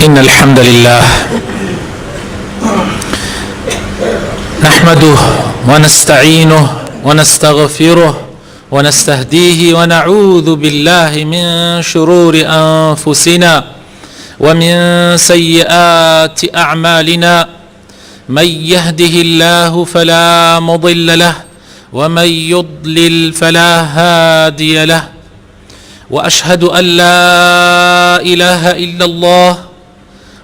إن الحمد لله نحمده ونستعينه ونستغفره ونستهديه ونعوذ بالله من شرور أنفسنا ومن سيئات أعمالنا. من يهده الله فلا مضل له ومن يضلل فلا هادي له، وأشهد أن لا إله إلا الله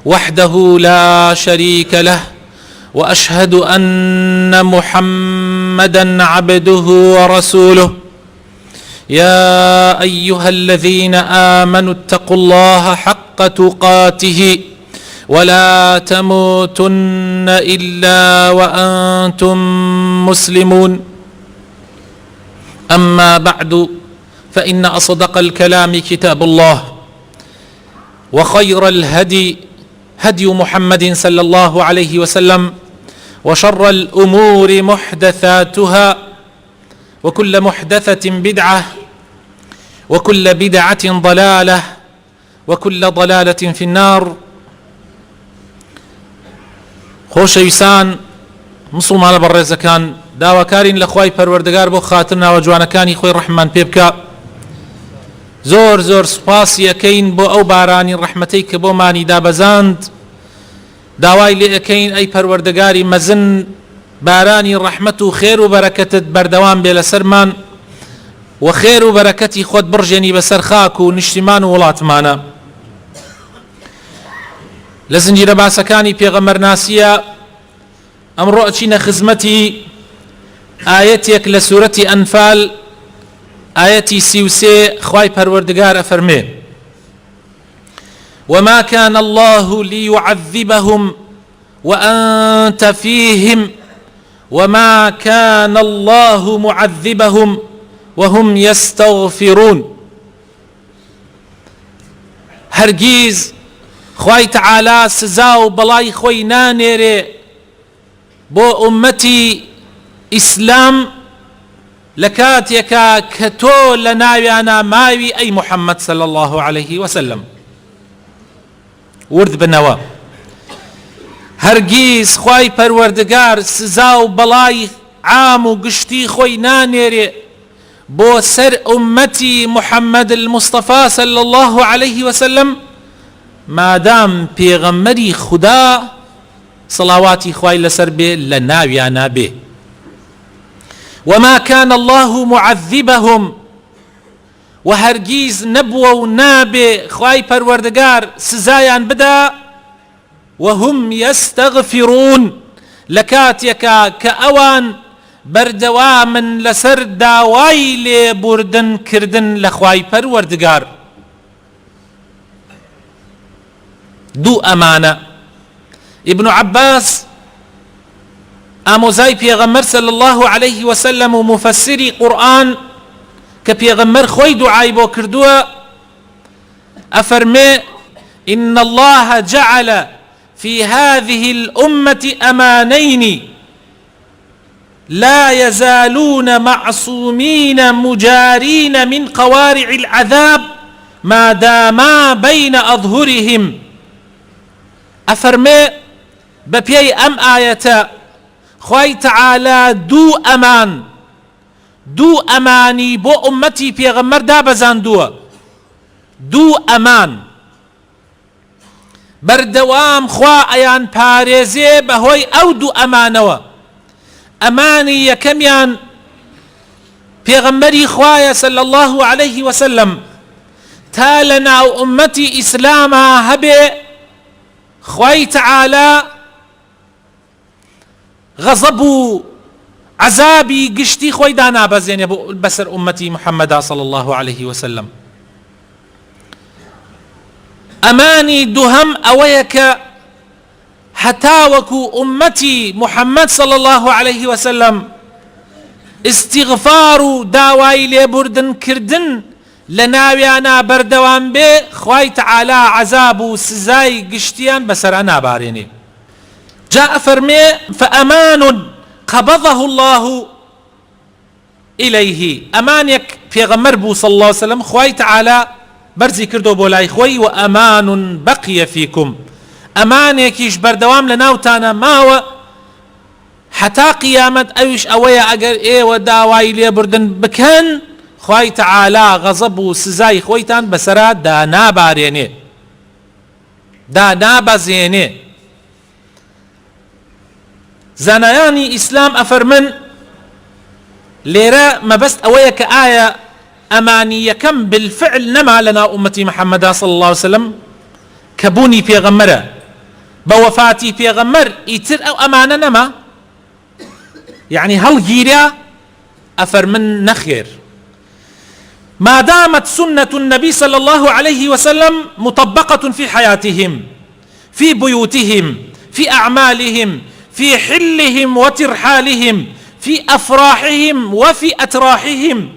وحده لا شريك له، وأشهد أن محمدا عبده ورسوله. يا أيها الذين آمنوا اتقوا الله حق تقاته ولا تموتن إلا وأنتم مسلمون. أما بعد، فإن أصدق الكلام كتاب الله، وخير الهدي هدي محمد صلى الله عليه وسلم، وشر الأمور محدثاتها، وكل محدثة بدعة، وكل بدعة ضلالة، وكل ضلالة في النار. خۆشەویستان مسلمانە بەڕێزەکان، داواکارین لە خوای پەروەردگار بۆ خاتر ناوە جوانەکانی خۆی ڕەحمان پێ بکە. زۆر زۆر سوپاسی ئەکەین بۆ ئەو بارانی ڕەحمەتەی کە بۆمانی دابەزاند. داوای لێ ئەکەین ئەی پەروەردگاری مەزن، بارانی ڕەحمەت و خێر و بەرەکەتت بەردەوام بێ لەسەرمان، و خێر و بەرەکەتی خۆت بڕژێنی بەسەر خاک و نیشتیمان و وڵاتمانە. لە زنجیرە باسەکانی پێغەمبەرناسیە ئەمڕۆ ئەچینە خزمەتی ئاەتێک لە سوورەتی ئەنفال، آيتي 33. خواي پروردگار فرمي: وما كان الله ليعذبهم وأنت فيهم وما كان الله معذبهم وهم يستغفرون. هرگيز خواي تعالى سزاو بلاي خوي نانيري بو أمتي إسلام لكاتيكا كتو لناويانا ماوي أي محمد صلى الله عليه وسلم ورد بنوا. هرگيز خواي پروردگار سزاو بلاي عام قشتي خوي نانيري بو سر أمتي محمد المصطفى صلى الله عليه وسلم ما دام پیغمبري خدا صلواتي خواي لسر بي لناويانا بي. وما كان الله معذبهم، وهرگيز نبوة ونابي خواي پروردگار سزايان بدا وهم يستغفرون، لكاتيكا كأوان بردوامن لسر داواي لبردن كردن لخواي پروردگار. دو أمانة. ابن عباس آموزای پیغمبر صلی الله عليه وسلم و مفسری قرآن کە پیغمبر خۆی دوعای بۆ کردووە ئەفەرمێ: إن الله جعل في هذه الأمة أمانين لا يزالون معصومين مجارين من قوارع العذاب ما داما بين أظهرهم. ئەفەرمێ بەپێی ئەم ئاەتە خواي تعالى دو أماني بو أمتي پیغمبر دا بزاندوه. دو أمان بردوام خوا ايان پاريزي بهوي او دو أمانوا. أماني يكميان پیغمبري خوايا صلى الله عليه وسلم تالنا أمتي إسلاما هبه خواي تعالى غضب عذابي قشتي خوي دانا بزين بسر أمتي محمد صلى الله عليه وسلم. أماني دهم أويك حتاوكو أمتي محمد صلى الله عليه وسلم استغفار داواي لبردن كردن لناويانا بردوان بي خوي تعالى عذاب سزاي قشتيان بسر أنا باريني. جاء فرمي: فأمان قبضه الله إليه. أمانك في غمر صلى الله عليه وسلم خواي تعالى برزي كردو بولاي خوي وأمان بقي فيكم ئەمانێکیش بەردەوام لە ناوتانە ماوە حتا قیامەت ئەویش ئەوەیە ئەگەر ئێوە داوای لێبوردن بکەن خوای تەعالا غەزەب و سزای خۆیتان بەسەرا دانابارێنێ دانابەزێنێ. زانایانی ئیسلام ئەفەرمن لێرە مەبەست ئەوەیە کە ئایا ئەمانی یەکەم بالفعل نەما لەنا ئومەتی محەممەدا صلی الله عليه وسلم کە بوونی پێغەمبەرە بە وەفاتی پێغەمبەر ئیتر ئەو ئەمانە نەما، يعني هەڵگیرە؟ ئەفەرمن نەخێر. ما دامت سنة النبي صلى الله عليه وسلم مطبقة في حياتهم، في بيوتهم، في أعمالهم، في حلهم وترحالهم، في أفراحهم وفي أتراحهم،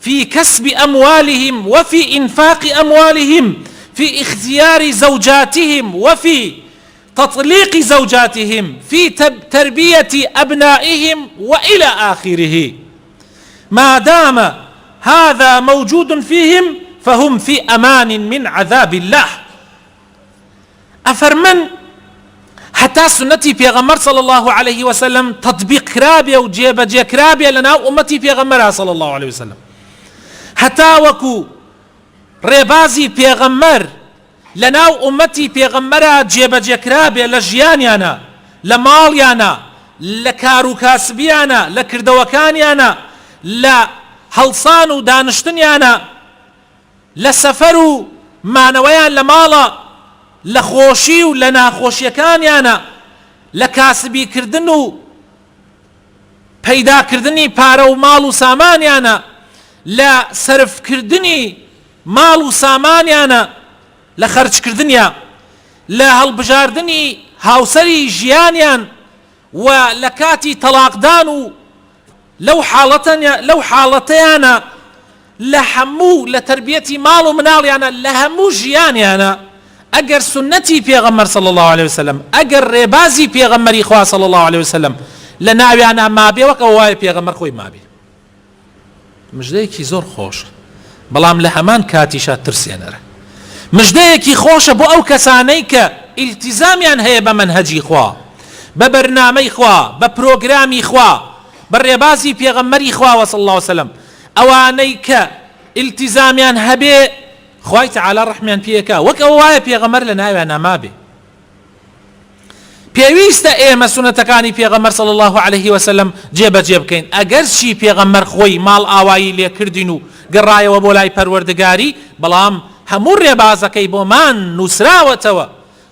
في كسب أموالهم وفي إنفاق أموالهم، في اختيار زوجاتهم وفي تطليق زوجاتهم، في تربية أبنائهم وإلى آخره. ما دام هذا موجود فيهم فهم في أمان من عذاب الله. أفرمن حتى سنتي پیغمبر صلى الله عليه وسلم تطبيق كرابية وجيب جي كرابية لنا أمتي پیغمبرها صلى الله عليه وسلم، حتى وكو ريبازي پیغمبر لنا أمتي پیغمبرها جيب جي كرابية لجيانيانا لماليانا لكارو كاسبيانا لكردوكانيانا لهلصان ودانشتنيانا لسفرو مانويان لمالا لخۆشی و لە ناخۆشیەکانیانە لە کاسبی کردن و پەیداکردنی پارە و ماڵ و سامانیانە لە سەرفکردنی ماڵ و سامانیانە لە خەرجکردنیە لە هەڵبژاردنی هاوسەری ژیانیان و لە کاتی تەلاقدان و لەو حاڵەتەیانە لە هەموو لە تربیەتی ماڵ و مناڵیانە لە هەموو ژیانیانە اگر سنتي پیغمبر صلى الله عليه وسلم اگر ريبازي پیغمبري خوا صلى الله عليه وسلم لناويانا ما بي وك واي پیغمبر خوي ما بي مجدەیەکی زۆر خۆش بەڵام لە هەمان کاتیشا ترسێنەرە مجدەیەکی خۆشە بۆ ئەو کەسانەی کە ئیلتیزامیان هەیە بە مەنهەجی خوا بە بەرنامەی خوا بە پرۆگرامی خوا بە ڕێبازی پێغەمبەری خوا صلی الله عليه وسلم ئەوانەی کە ئیلتیزامیان هەبێ خوای تعالی ڕەحمیان پێکا وەک ئەو وایە پێغەمبەر لە ناویانە مابێ. پێویستە ئێمە سونەتەکانی پێغەمبەر صلی الله عليه وسلم جێبەجێ بکەین ئەگەر چی پێغەمبەر خۆی ماڵ ئاوایی لێکردین و گەڕایەوە بۆ لای پەروەردگاری بەڵام هەموو ڕێبازەکەی بۆمان نووسراوەتەوە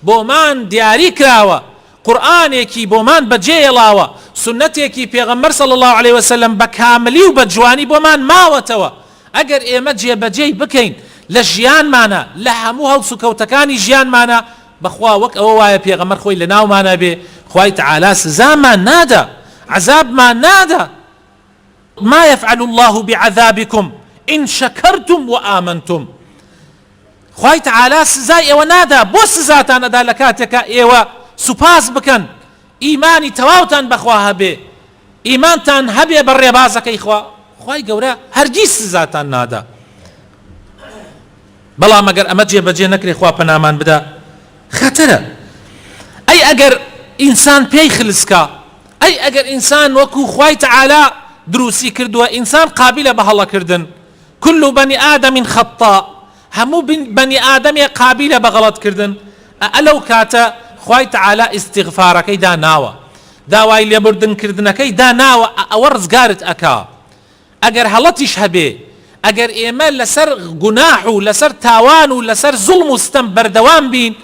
بۆمان دیاری کراوە قورئانێکی بۆمان بەجێهێڵاوە سونەتێکی پێغەمبەر صلی الله عليه وسلم بە کاملی و بە جوانی بۆمان ماوەتەوە ئەگەر ئێمە جێبەجێی بکەین لە ژیانمانە لە هەموو هەڵس و کەوتەکانی ژیانمانە بەخوا وەک ئەوە وایە پێغەمبەر خۆی لە ناومانە بێ خوای تعالی سزامان نادا عذابمان نادا. ما يفعل الله بعذابكم إن شكرتم وآمنتم. خوای تعالی سزای ئێوە نادا بۆ سزاتان ئەدا لە کاتێکە ئێوە سوپاس بکەن ئیمانی تەواوتان بەخوا هەبێ ئیمانتان هەبێ بە ڕێبازەکەی خوا خوای گەورە هەرگیز سزاتان نادا. بەڵام ئەگەر ئەمە جێبەجێ نەکرێ خوا پەنامان بدا خەتەرە. ئەی ئەگەر ئینسان پێی خلسکە ئەی ئەگەر ئینسان وەکو خوای تەعالا دروستی کردووە ئینسان قابلە بە هەڵەکردن كل بني آدم خطاء هەموو بنی ئادەمێ قابلە بە غەڵەتکردن ئەلەو کاتە خوای تەعالا ئیستیغفارەکەی داناوە داوای لێبوردنکردنەکەی داناوە ئەوە ڕزگارت ئەکا. ئەگەر هەڵەتیش هەبێ ئەگەر ئێمە لەسەر گوناح و لەسەر تاوان و لەسەر زوڵم و ستەم بەردەوام بین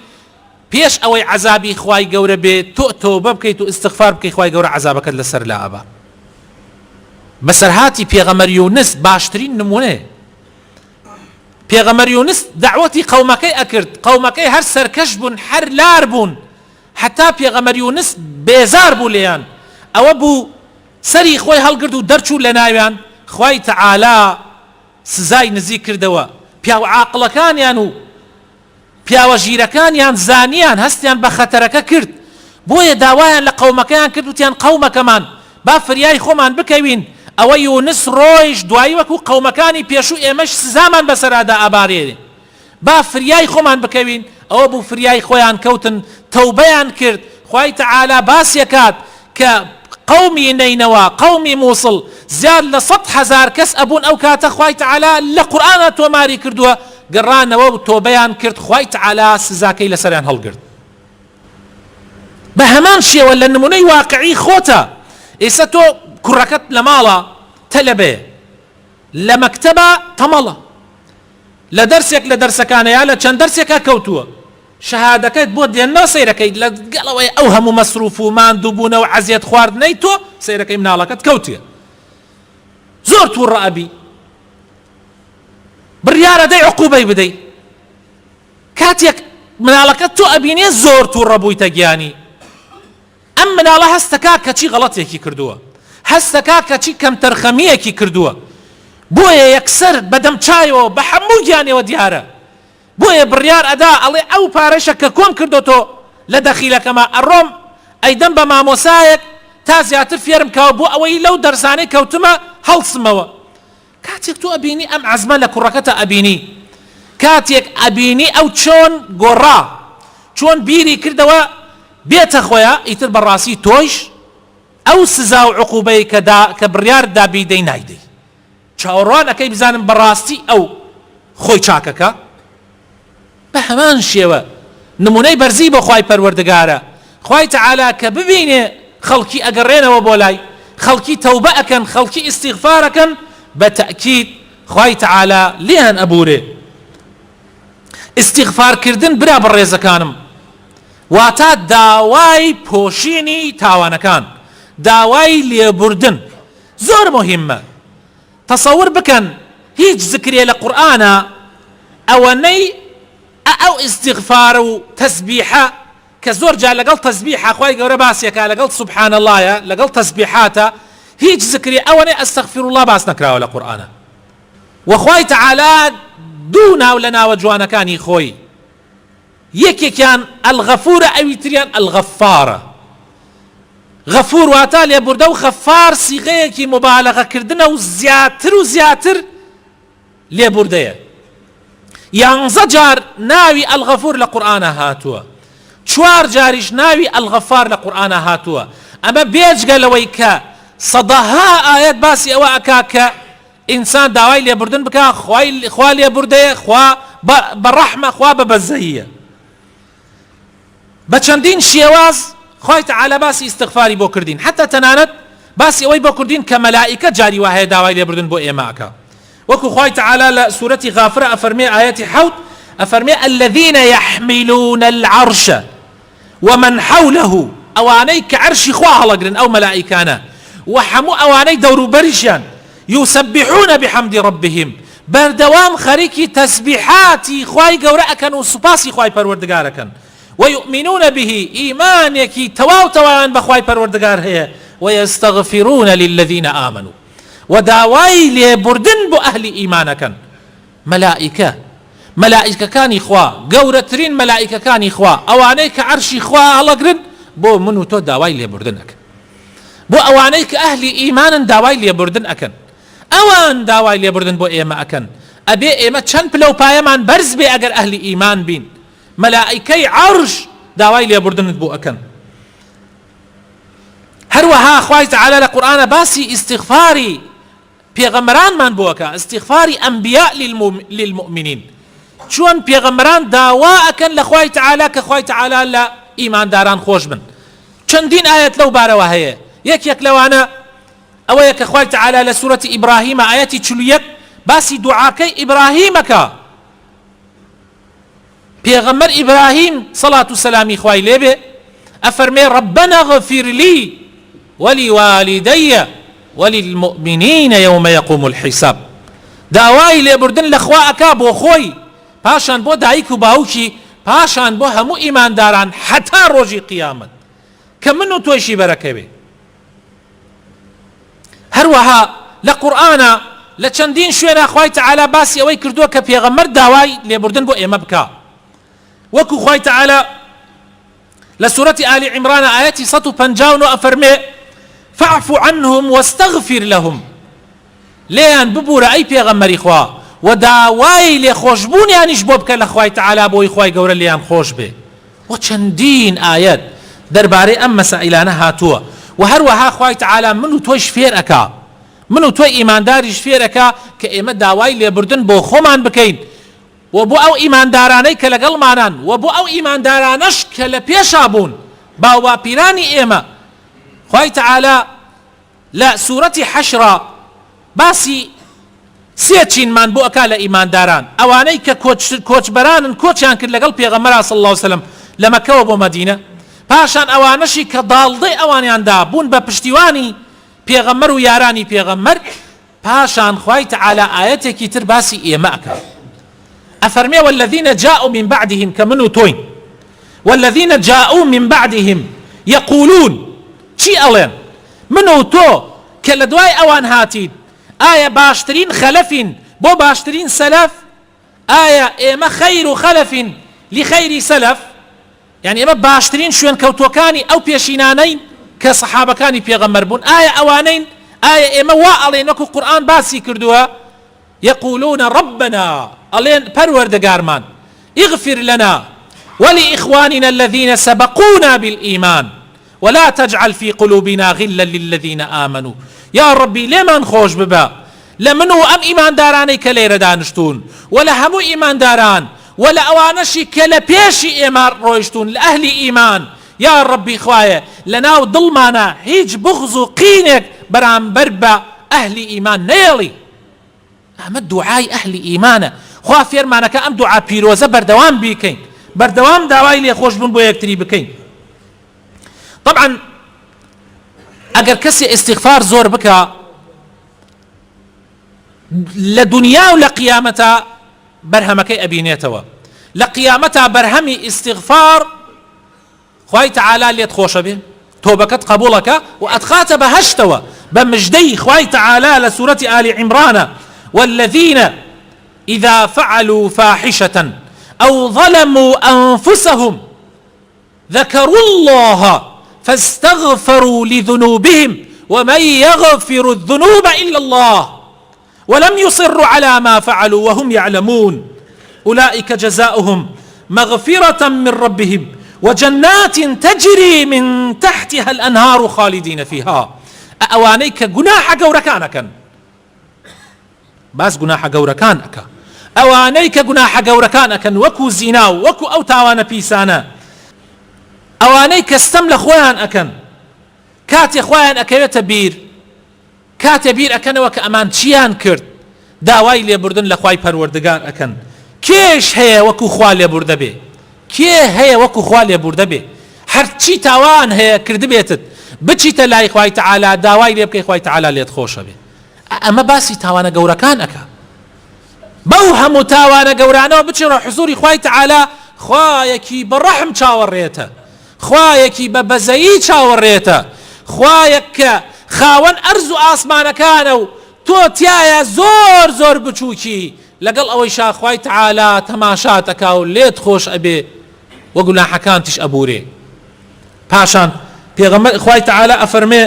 پێش ئەوەی عەزابی خوای گەورە بێت تۆ تۆبە بکەیت و ئیستیغفار بکەیت خوای گەورە عەزابەکەت لەسەر لا ئەبا. بەسەرهاتی پێغەمبەر یونس باشترین نمونەیە. پێغەمبەر یونس دعوەتی قەومەکەی ئەکرد قەومەکەی هەر سەرکەش بوون هەر لار بوون حتا پێغەمبەر یونس بێزار بوو لێیان ئەوە بوو سەری خۆی هەڵگرت و دەرچوو لە ناویان خوای تەعالا سزای نزیک کردەوە پیاوە عاقڵەکانیان و پیاوە ژیرەکانیان زانیان هەستیان بە خەتەرەکە کرد بۆیە داوایان لە قەومەکەیان کرد وتیان قەومەکەمان با فریای خۆمان بکەوین ئەوە یونس ڕۆیش دوایی وەکو قەومەکانی پێشوو ئێمەش سزامان بەسەرادا ئەبارێنێ با فریای خۆمان بکەوین ئەوە بوو فریای خۆیان کەوتن تەوبەیان کرد. خوای تەعالا باسیەکات کە قومی نینەوە قومی مووسڵ زیاد لە 100,000 کەس ئەبوون ئەو کاتە خوای تەعالا لە قورئانە تۆماری کردووە گەڕانەوە و تۆبەیان کرد خوای تەعالا سزاکەی لەسەریان هەڵگرت. بە هەمان شێوە لە نمونەی واقعی خۆتە ئێستا تۆ کوڕەکەت لە ماڵە تەلەبێ لە مەکتەبە تەمەڵە لە دەرسێک لە دەرسەکانەیە لە چەند دەرسێکە کەوتووە شەهادەکەت بۆ دێنەوە سەیرەکەی لەگەڵەوەی ئەو هەموو مەسروف و ماندووبوونەوە عەزیەت خواردنەی تۆ سەیرەکەی مناڵەکەت کەوتیە زۆر تووڕە ئەبی بڕیارە دەی عقوبەی بدەی کاتێک مناڵەکەت تۆ ئەبینێ زۆر تووڕە بوویتە گیانی ئەم مناڵە هەستەکە کەچی غەڵەتێکی کردووە هەستەکە کەچی کەم تەرخەمیەکی کردووە بۆیە یەکسەر بەدەم چایەوە بە هەموو گیانەوە دیارە بۆیە بڕیار ئەدا ئەڵێ ئەو پارەشە کە کۆم کردوتۆ لە دەخیلەکەمە ئەڕۆم ئەیدەم بە مامۆسایەک تا زیاتر فێرم کەوە بۆ ئەوەی لەو دەرسانەی کەوتمە هەڵسمەوە. کاتێک تۆ ئەبینی ئەم عەزمە لە کوڕەکەتە ئەبینی کاتێک ئەبینی ئەو چۆن گۆڕا چۆن بیری کردەوە بێتە خۆیان ئیتر بەڕاستی تۆیش ئەو سزا و عقوبەی کە بڕیار دابیدەی نایدەی چاوەڕوان ئەەکەی بزانم بەڕاستی ئەو خۆی چاکەکە. بە هەمان شێوە نمونەی بەرزی بۆ خوای پەروەردگارە خوای تەعالا کە ببینێ خەڵکی ئەگەڕێنەوە بۆ لای خەڵکی تەوبە ئەکەن خەڵکی ئیستیغفارەکەن بە تەئکید خوای تەعالا لێیان ئەبورێ. ئیستیغفارکردن برا بەڕێزەکانم واتە داوای پۆشینی تاوانەکان داوای لێبوردن زۆر مهمە. تەسەور بکەن هیچ زکرێ لە قورئانە ئەوەنەی ئەو ئیستیغفارە و تەسبیحە کە زۆر جا لەگەڵ تەسبیحە خوای گەورە باسیەکە لەگەڵ سوبحان اللهە لەگەڵ تەسبیحاتە هیچ زکرێ ئەوەنەی ئەستەغفر الله باس نەکراوە لە قورئانە. وخوای تەعالا دوو ناو لە ناوە جوانەکانی خۆی یەکێکیان ئەلغەفورە ئەوی تریان ئەلغەفارە. غەفور واتە لێبوردە و خەفار سیغەیەکی مبالەغەکردنە و زیاتر و زیاتر لێبوردەیە. 11 جار ناوی ئەلغەفور لە قورئانە هاتووە 4 جاریش ناوی ئەلغەفار لە قورئانە هاتووە. ئەمە بێجگە لەوەی کە سەدەها ئاەت باسی ئەوە ئەکا کە ئینسان داوای لێبوردن بکە خوا لێبوردەیە خوا بەڕەحمە خوا بەبەزەییە. بە چەندین شێواز خوای تەعالا باسی ئیستیغفاری بۆ کردین حتا تەنانەت باسی ئەوەی بۆ کردین کە مەلائیکە جاری وهەیە داوای لێبوردن بۆ ئێمە ئەکا. وەکو خوای تەعالا لە سوورەتی غافرە ئەفەرمێ ئاەتی 7 ئەفەرمێ الذين يحملون العرش ومن حوله ئەوانەی کە عەرشی خوا هەڵەگرن ئەو مەلائیکانە و هەموو ئەوانەی دەوروبەریشیان يسبحون بحمد ربهم بەردەوام خەریکی تەسبیحاتی خوای گەورە ئەکەن و سوپاسی خوای پەروەردگارەکەن ويؤمنون به إيمانك تواو توان بخواي پروردگار هي ويستغفرون للذين آمنوا وداواي لبردن بو أهل إيمانكن ملائكة كان إخوة قورترين ملائكة كان إخوة أوانيك عرش إخوة الله قرن بو منو تو داواي لبردنك بو أوانيك أهل إيمان داواي لبردن أكن أوان داواي لبردن بو إيما أكن أبي إيما چند بلو بايمان برز بي أجر أهل إيمان بين ملائكي عرش داوای لێبوردنت بۆ ئەکەن. هەروەها خوای تەعالا لە قورئانە باسی ئیستیغفاری پێغەمبەرانمان بۆ ئەکا ئیستیغفاری ئەنبیا للمؤمنین چۆن پێغەمبەران داوا ئەکەن لە خوای تەعالا کە خوای تەعالا لە ئیمانداران خۆش بن. چەندین ئاەت لەو بارەوە هەیە یەکێک لەوانە ئەوەیە کە خوای تەعالا لە سوورەتی ئیبراهیم ئاەتی 41 باسی دوعاکەی ئیبراهیمەکە پیغمبر ابراهیم صلاة السلامی خوای لێبێ ئەفەرمێ ربنا اغفر لي ولوالدي وللمؤمنين يوم يقوم الحساب داوای لێبوردن لە خوا ئەکا بۆ خۆی پاشان بۆ دایک و باوکی پاشان بۆ هەموو ئیمانداران حتا ڕۆژی قیامەت کە من و تۆیشی بەرەکەوێ. هەروەها لە قورئانە لە چەندین شوێنە خوای تەعالا باسی ئەوەی کردووە کە پێغەمبەر داوای لێبوردن بۆ ئێمە بکا وەکو خوای تەعالا لە سوورەتی ئالی عیمرانە ئاەتی 159 ئەفەرمێ فاعف عنهم واستغفر لهم لێیان ببوورە ئەی پێغەمبەری خوا و داوای لێخۆشبوونیانیش بۆ بکە لە خوای تەعالا بۆی خوای گەورە لیان خۆش بێ. و چەندین ئایەت دەربارەی ئەم مەسائلانە هاتووە. و هەروەها خوای تەعالا من و تۆیش فێر ئەکا، من و تۆی ئیمانداریش فێر ئەکا کە ئێمە داوای لێبوردن بۆ خۆمان بکەین و بۆ ئەو ئیماندارانەی کە لەگەڵمانان و بۆ ئەو ئیماندارانەش کە لە پێشا بوون باو باپیرانی ئێمە. خوای تەعالا لە سوورەتی حەشرا باسی سێ چینمان بۆ ئەکا لە ئیمانداران، ئەوانەی کە کۆچبەرانن کۆچیان کرد لەگەڵ پێغەمبەر صلی الله علیه وسلم لە مەکەوە بۆ مەدینە، پاشان ئەوانەشی کە داڵدەی ئەوانیاندا بوون بە پشتیوانی پێغەمبەر و یارانی پێغەمبەر، پاشان خوای تەعالا ئاەتێکی تر باسی ئێمە ئەکا. ئەفەرمێ والذین جاءوا من بعدهم کە من و تۆین، والذین جاءوا من بعدهم يقولون چی ئەڵێن؟ من و تۆ کە لە دوای ئەوان هاتین ئایا باشترین خەلەفین بۆ باشترین سەلەف؟ ئایا ئێمە خەیر و خەلەفین لخەیری سەلەف؟ یعنی ئێمە باشترین شوێن کەوتوەکانی ئەو پێشینانەین کە سەحابەکانی پێغەمبەر بوون؟ ئایا ئەوانەین؟ ئایا ئێمە وا ئەڵێن وەکو قورئان باسی کردووە؟ يقولون ربنا ئەڵێن پەروەردگارمان اغفر لنا ولإخواننا الذين سبقونا بالإيمان ولا تجعل في قلوبنا غلا للذين آمنوا. يا ربي لمن خوش ببا لمنو أم إيمان داراني كلير دانشتون ولا همو إيمان داران ولا أوانشي كلا بيشي إيمان رويشتون لأهل إيمان. يا ربي خوايا لناو ظلمانا هيج بغض قينك برام بربا أهل إيمان نيلي أحمد دعاي أهل إيمانا خوا فيرمانا كأم دعا بيروزة بردوام بيكين بردوام دعاي لي خوش بن بو يكتري بكين. طبعا اگر کسی استغفار زور بکا لدنیا و لقیامتا برهمکی ابینیتوا، لقیامتا برهمی استغفار خوای تعالی لیت خوش به توبکت قبولك وادخات بهشتوا بمجدي خوای تعالی لسورة آل عمران والذين إذا فعلوا فاحشة أو ظلموا أنفسهم ذكروا الله فاستغفروا لذنوبهم ومن يغفر الذنوب إلا الله ولم يصروا على ما فعلوا وهم يعلمون أولئك جزاؤهم مغفرة من ربهم وجنات تجري من تحتها الأنهار خالدين فيها. أوانيك جناح جوركانك بس جناح جوركانك أوانيك جناح جوركانك وكو زنا وكو أوتاوان بيسانا ئەوانەی کەستەم لە خۆیان ئەکەن کاتێ خۆیان ئەکەوێتە بیر کاتێ بیر ئەکەنەوە کە ئەمان چیان کرد داوای لێبوردن لە خوای پەروەردگار ئەکەن. کێش هەیە وەکو خوا لێبوردە بێ؟ کێ هەیە وەکو خوا لێبوردە بێ؟ هەرچی تاوان هەیە کردبێتت بچیتە لای خوای تەعالا داوای لێ بکەی خوای تەعالا لێت خۆشە بێ. ئەمە باسی تاوانە گەورەکان ئەکا. بەو هەموو تاوانە گەورانەوە بچێڕە حوزوری خوای تەعالا خوایەکی بەڕەحم چاوەڕێتە، خوایەکی بە بەزەیی چاوەڕێتە، خوایەک کە خاوەن ئەرز و ئاسمانەکانە و تۆ تایە زۆر زۆر بچووکی لەگەڵ ئەوەی شاخوای تەعالا تەماشات ئەکا و لێت خۆش ئەبێ و گوناحەکانتیش ئەبورێ. پاشان پێغەمبەر خوای تەعالا ئەفەرمێ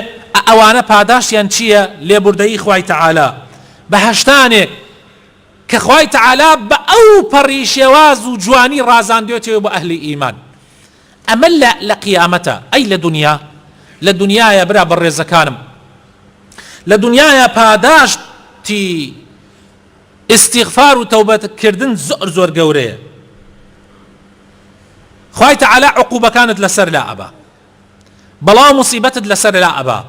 ئەوانە پاداشیان چییە؟ لێبوردەیی خوای تەعالا بەهەشتانێک کە خوای تەعالا بە ئەو پەڕی شێواز و جوانی ڕازاندوێتەوە بۆ ئەهلی ئیمان. ئەمە لە قیامەتە ئەی لە دنیایە برا بەڕێزەکانم، لە دنیایە پاداشتی استیغفار و تەوبەتکردن زۆر زۆر گەورەیە. خوای تەعالا عقوبەکانت لەسەر لا ئەبا، بەڵاو موسیبەتت لەسەر لا ئەبا،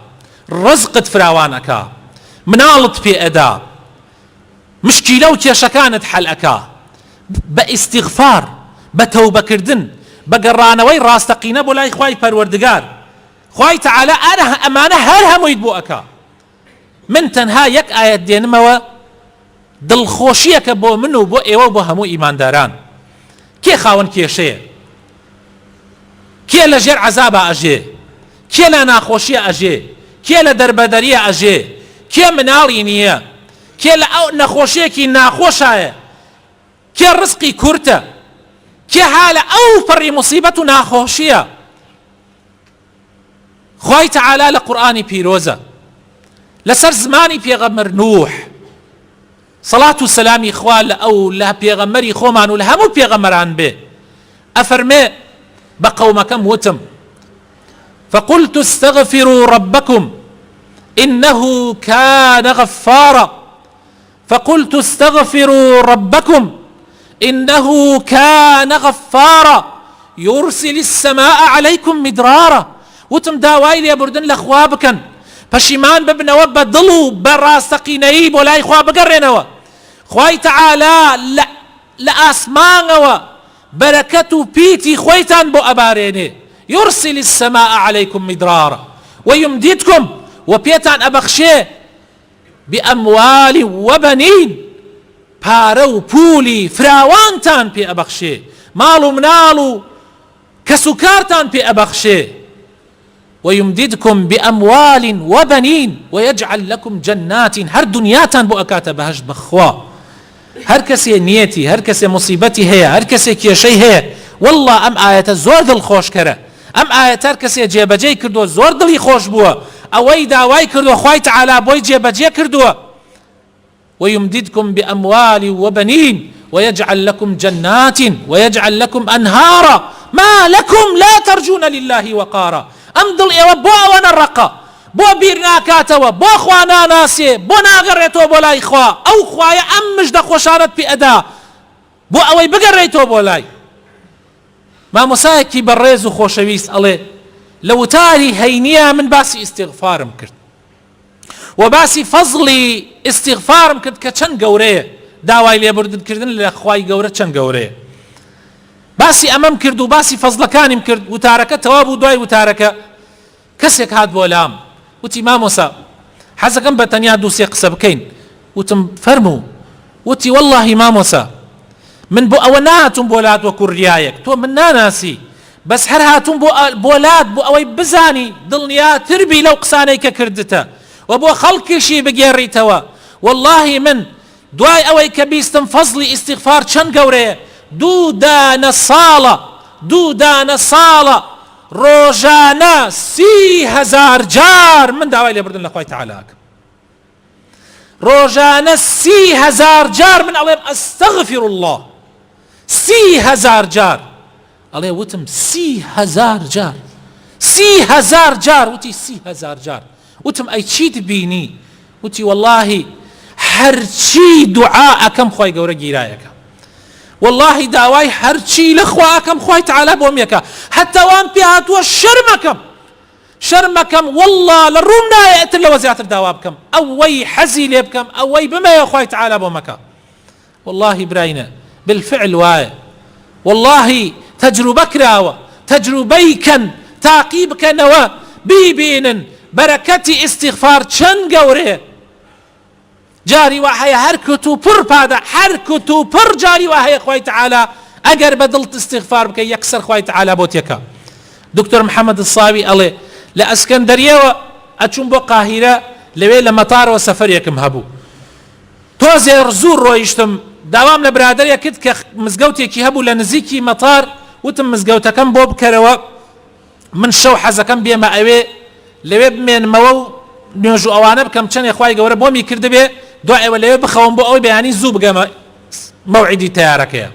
ڕزقت فراوان ئەکا، مناڵت پێ ئەدا، مشکیلە و کێشەکانت حەل ئەکا بە ئیستیغفار بە تەوبەکردن بە گەڕانەوەی ڕاستەقینە بۆ لای خوای پەروەردگار. خوای تەعالا ئەمانە هەر هەموویت بۆ ئەکا. من تەنها یەک ئاەت دێنمەوە دڵخۆشیەکە بۆ من و بۆ ئێوە و بۆ هەموو ئیمانداران. کێ خاوەن کێشەیە؟ کێ لە ژێر عەزابە ئەژێ؟ کێ لە ناخۆشیە ئەژێ؟ کێ لە دەربەدەریە ئەژێ؟ کێ مناڵی نییە؟ کێ لە ئەو نەخۆشیەکی ناخۆشایە؟ کێ ڕزقی کورتە؟ کێ حالە ئەو پەڕی موسیبەت و ناخۆشیە؟ خوای تەعالا لە قورئانی پیرۆزە لەسەر زمانی پێغەمبەر نوح صلاة والسلام إخوان أو لا بيغمري خومان ولا همو بيغمران به أفرمي بقومكم وتم فقلت استغفروا ربكم إنه كان غفارا فقلت استغفروا ربكم إنه كان غفارا يرسل السماء عليكم مدرارا وتم داوای لێ بردن لە خوا بکەن پەشیمان ببنەوە بە دڵ و بە ڕاستەقینەیی بۆ لای خوا بگەڕێنەوە خوای تەعالا لە ئاسمانەوە بەرەکەت و پیتی خۆیتان بۆ ئەبارێنێ يرسل السماء عليكم مدرارا ويمددكم وبيتان أبخشي بأموال وبنين پارە و پولی فراوانتان پێ ئەبەخشێ ماڵ و مناڵ و کەس و کارتان پێ ئەبەخشێ ويمددكم بأموال وبنين ويجعل لكم جنات هر دنياتان بو أكاتا بهشت بخوا هر كسي نيتي هر كسي مصيبتي هي هر كسي كيشي هي والله أم آية زور دل خوش كره أم آية هر كسي جيبجي كردو زور دلي خوش بوا أوي داواي كردو خواي تعالى بوي جيبجي كردو ويمددكم بأموال وبنين ويجعل لكم جنات ويجعل لكم أنهارا ما لكم لا ترجون لله وقارا أمدل إيوه بو أوانا الرقا بو بيرنا كاتوا بو خوانا ناسي بو ناغريتو بولاي إخوا أو خوايا أمش دا خوشارت بي أدا بو أوي بقريتو بولاي ما مسايكي بريزو خوشويس ألي لو تاري هينيا من باسي استغفار مكرت وباسي فضلي استغفار مكرت كچن قوريه داواي لي بردن كردن لأخواي قورة چن قوريه باسي أمام كردو باسي فضل كان مكرد وتاركة توابو دواي وتاركة كسيك هاد بولام وتي ما موسى حزقن بتنيا دوسي قسبكين وتم فرمو وتي والله ما موسى من بو أوناتم بولاد وكر ريايك تو من ناسي بس هرهاتم بولاد بو أوي بزاني ضلنيا تربي لو قسانيك كردتا وبو خلق شي بقيري توا والله من دواي أوي كبيستم فضلي استغفار چن قوريه دودان صالة روجانا 30,000 جار من داوای لێ بردن لە خوای تعالی روجانا 30,000 جار من ئەڵێم ئەستەغفر الله 30,000 جار ئەڵێ وتم 30,000 جار 30,000 جار وتی 30,000 جار وتم ئەی چیت بینی وتی والله هەرچی دوعاءەکەم خوای گەورە گیرایەکە والله داواي هرچي لخواكم خوي تعالى بوميكا حتى وان بيهاتوا شرمكم والله للرومنا يأتي لوزيات الدوابكم أوي حزي ليبكم أوي بما يا خوي تعالى بومكا والله براينا بالفعل واي والله تجربك راوة تجربيكا تعقيبك نوا بيبين بركتي استغفار چن قوريه جاري وحي هركتو پر بادا هركتو پر جاري وحي خوي تعالى اگر بدلت استغفار بك يكسر خوي تعالى بوتيكا دكتور محمد الصاوي قال لا اسكندريه اتشون بو قاهره لوي لمطار وسفر يكم هبو توزير زور رويشتم دوام لبرادر يكد كمزقوتي كي هبو لنزيكي مطار وتم مزقوتا كم بوب كروا من شو حزا كم بيما اوي لوي من مو نيجو اوانب كم چن اخواي گوره بومي كرد بي دعاء ولا بخوم بو اوي بياني زوب قام موعدي تيارك يا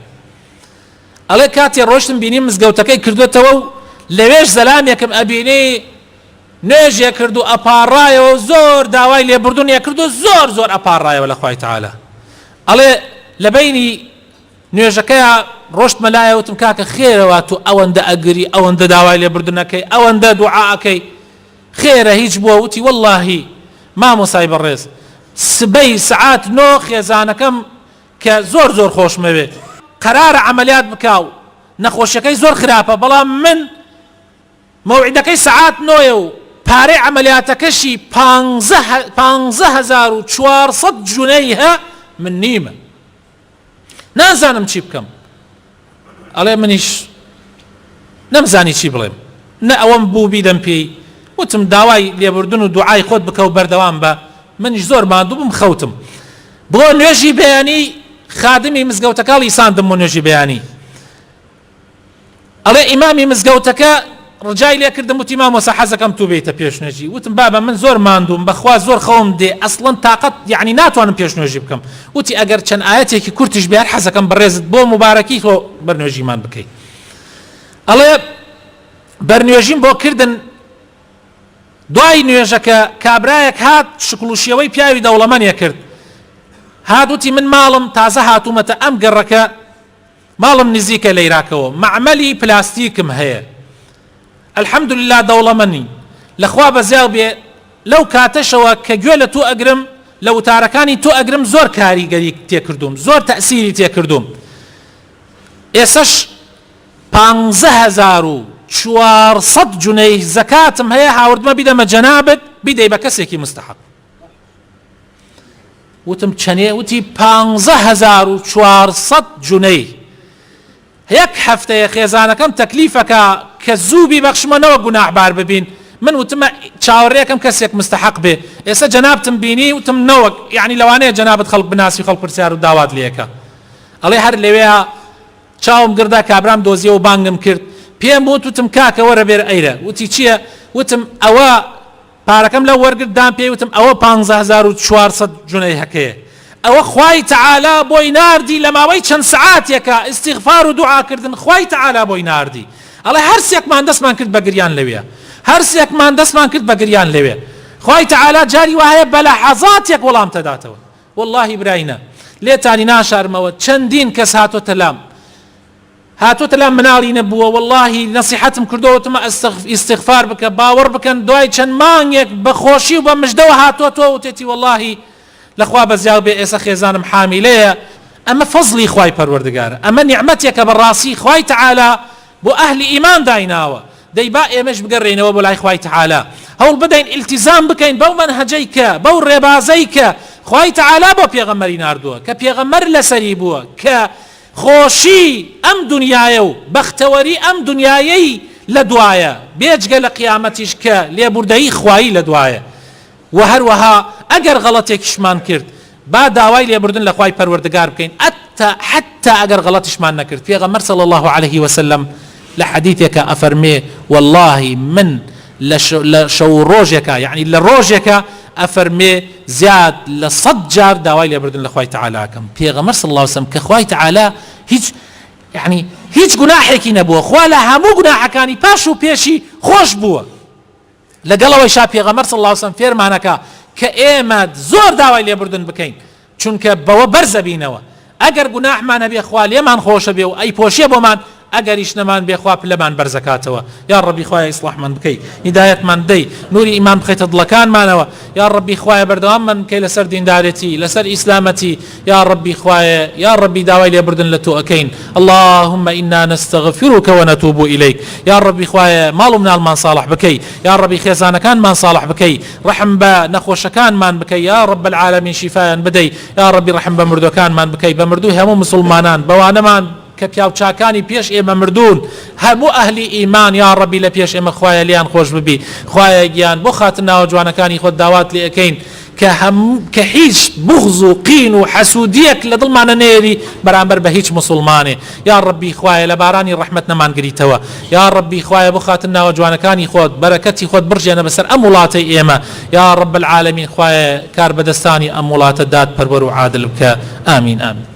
الله كاتي روشتم بيني مزقوتكي كردو تو لويش زلام يكم ابيني نيج يكردو اباراي وزور داواي لي بردون يكردو زور اباراي ولا خوي تعالى الله لبيني نيجكيا روشت ملايا وتمكاك خير واتو اوندا اقري اوندا داواي لي بردونكي اوندا دعاءكي خير هيج بوتي والله ما مصايب الرز سبي ساعات نوخ يزانكم كزور خوش مبي قرار عمليات بكاو نخوشكي زور خرافه بلا من موعدكي ساعات نويو باري عملياتكشي 15,400 جنيه من نيمه نازانم چی بکەم ئەڵێ منیش نەمزانی چی بڵێم نە ئەوەم بوو بیدەم پێی وتم داوای لێبوردن و دوعای خۆت بکە و بەردەوام بە منیش زۆر ماندوو بم خەوتم بۆ نوێژی بەیانی خادمی مزگەوتەکە لیساندم و نوێژی بەیانی ئەڵێ ئیمامی مزگەوتەکە ڕجای لێ کردم وتی مامۆستا حەزەکەم تو بێیتە پێشنوێژی وتم بابە من زۆر ماندوم بەخوا زۆر خەوم دێ ئەسڵەن تااقەت یعنی ناتوانم پێشنوێژی بکەم وتی ئەگەر چەند ئاەتێکی کورتیش بیار حەزەکەم بەڕێزت بۆ مبارەکی تۆ بەرنوێژیمان بکەیت ئەڵێ بەرنوێژیم بۆ کردن دوای نوێژەکە کابرایەک هات شکڵوشیەوەی پیاوی دەوڵەمەنیە کرد هات وتی من ماڵم تازە هاتوومەتە ئەم گەڕەکە ماڵم نزیکە لە عێراقەوە معمەلی پلاستیکم هەیە الحەمدولله دەوڵەمەنی لەخوا بەزیاو بێ لەو کاتەشەوە کە گوێ لە تۆ ئەگرم لە وتارەکانی تۆ ئەگرم زۆر کاریگەری تێکردوم زۆر تەئسیری تێکردوم ئێسەش 15400 جونەی زەکاتم هەیە هاوردمە بیدەمە جەنابەت بیدەی بە کەسێکی مستحق وتم چەنێ وتی 15400 جونەی یەک هەفتەیە خێزانەکەم تەکلیفەکە کە زوو بیبەخشمەنەوە گوناحبار ببین من وتمە چاوەڕێکم کەسێک مستحق بێ ئێستا جەنابتم بینی وتم نەوەک یعنی لەوانەیە جەنابەت خەڵک بناسی خەڵک پرسیار و داوات لێەکە ئەڵێ هەر لەوەیە چاوم گردا کابرام دۆزیە و بانگم کرد پێم وتم کاکە وەرە بێر ئەیرە وتی چییە وتم ئەوە پارەکەم لە وەرگردان پێی وتم ئەوە 15400 جونەی هەکەیە ئەوە خوای تەعالا بۆی ناردی لە ماوەی چەند سعاتێکە ئیستیغفار و دوعاکردن خوای تەعالا بۆی ناردی ئەڵێ هەر سێکمان دەستمان کرد بە گریان لەوێ هەر سێکمان دەستمان کرد بە گریان لەوێ خوای تەعالا جاری وایە بە لەحەزاتێک وەڵام تەداتەوە واللهی براینە لێتانی ناشارمەوە چەندین کەس هاتۆتە لام مناڵی نەبووە واللهی نەسیحەتم کردەوەتمە ئیستیغفار بکە باوەڕ بکەن دوای چەند مانگێک بە خۆشی و بە مژدەوە هاتۆتەوە وتێتی واللهی لەخوا بەزیاو بێ ئێستا خێزانم حامیلەیە ئەمە فەزلی خوای پەروەردگارە ئەمە نیعمەتێکە بەڕاستی خوای تەعالا بۆ ئەهلی ئیمان دایناوە دەی با ئێمەش بگەڕێنەوە بۆ لای خوای تەعالا هەوڵ بدەین ئیلتیزام بکەین بەو مەنهەجەی کە بەو ڕێبازەی کە خوای تەعالا بۆ پێغەمبەری ناردووە کە پێغەمبەر لەسەری بووە کە خۆشی ئەم دنیایە و بەختەوەری ئەم دنیایەی لە دوایە بێجگە لە قیامەتیش کە لێبوردەیی خوایی لە دوایە و هەروەها ئەگەر غەڵەتێکیشمان کرد با داوای لێبوردن لە خوای پەروەردگار بکەین حتى ئەگەر غەڵەتیشمان نەکرد پێغەمبەر صلی الله عليه وسلم لە حەدیثێکە ئەفەرمێ والله من لە شەو ڕۆژێکە یعنی لە ڕۆژێکە ئەفەرمێ زیاد لە 100 جار داوای لێبوردن لە خوای تەعالاکەم پێغەمبەر صلی الله عليه وسلم کە خوای تەعالا هیچ گوناحێکی نەبووە خوا لە هەموو گوناحەکانی پاش و پێشی خۆش بووە لەگەڵەوەی شا پێغەمبەر صلی الله عليه وسلم فێرمانەکە کە ئێمە زۆر داوای لێبوردن بکەین چونکە بەوە بەرزە بینەوە ئەگەر گوناحمان هەبێ خوا لێمان خۆشە بێ و ئەی پۆشیە بۆمان ئەگەریش نەمان بێ خوا پلەمان بەرزەکاتەوە یا ڕەبی خوایە ئیسلاحمان بکەی هیدایەتمان دەی نوری ئیمان بخەیتە دڵەکانمانەوە یا ڕەبی خوایە بەردەواممان بکەی لەسەر دیندارەتی لەسەر ئیسلامەتی یا ڕەبی خوایە یا ڕەبی داوای لێبوردن لە تۆ ئەکەین اللهم إنا نستغفرك ونتوب إليك یا ڕەبی خوایە ماڵ و مناڵمان صالح بکەی یا ڕەبی خێزانەکانمان صالح بکەی ڕەحم بە نەخۆشەکانمان بکەی یا ڕەب العالمین شیفایان بدەی یا ڕەبی ڕەحم بە مردوەکانمان بکەی بە مردووی هەموو مسلمانان بەوانەمان کە پیاوچاکانی پێش ئێمە مردوون هەموو ئەهلی ئیمان یا ڕەبی لە پێش ئێمە خوایە لیان خۆش ببی خوایە گیان بۆ خاتر ناوە جوانەکانی خۆت داوات لێ ئەەکەین کە هیچ بغض و قین و حەسوودیەک لە دڵمانە نێری بەرامبەر بە هیچ مسلمانێ یا ڕەبی خوایە لە بارانی ڕەحمەت نەمانگریتەوە یا ڕەبی خوایە بۆ خاتر ناوە جوانەکانی خۆت بەرەکەتی خۆت بڕژێنە بەسەر ئەم وڵاتەی ئێمە یا ڕەب العالمین خوایە کار بەدەستانی ئەم وڵاتە داد پەروەر و عادل بکە ئامین ئامین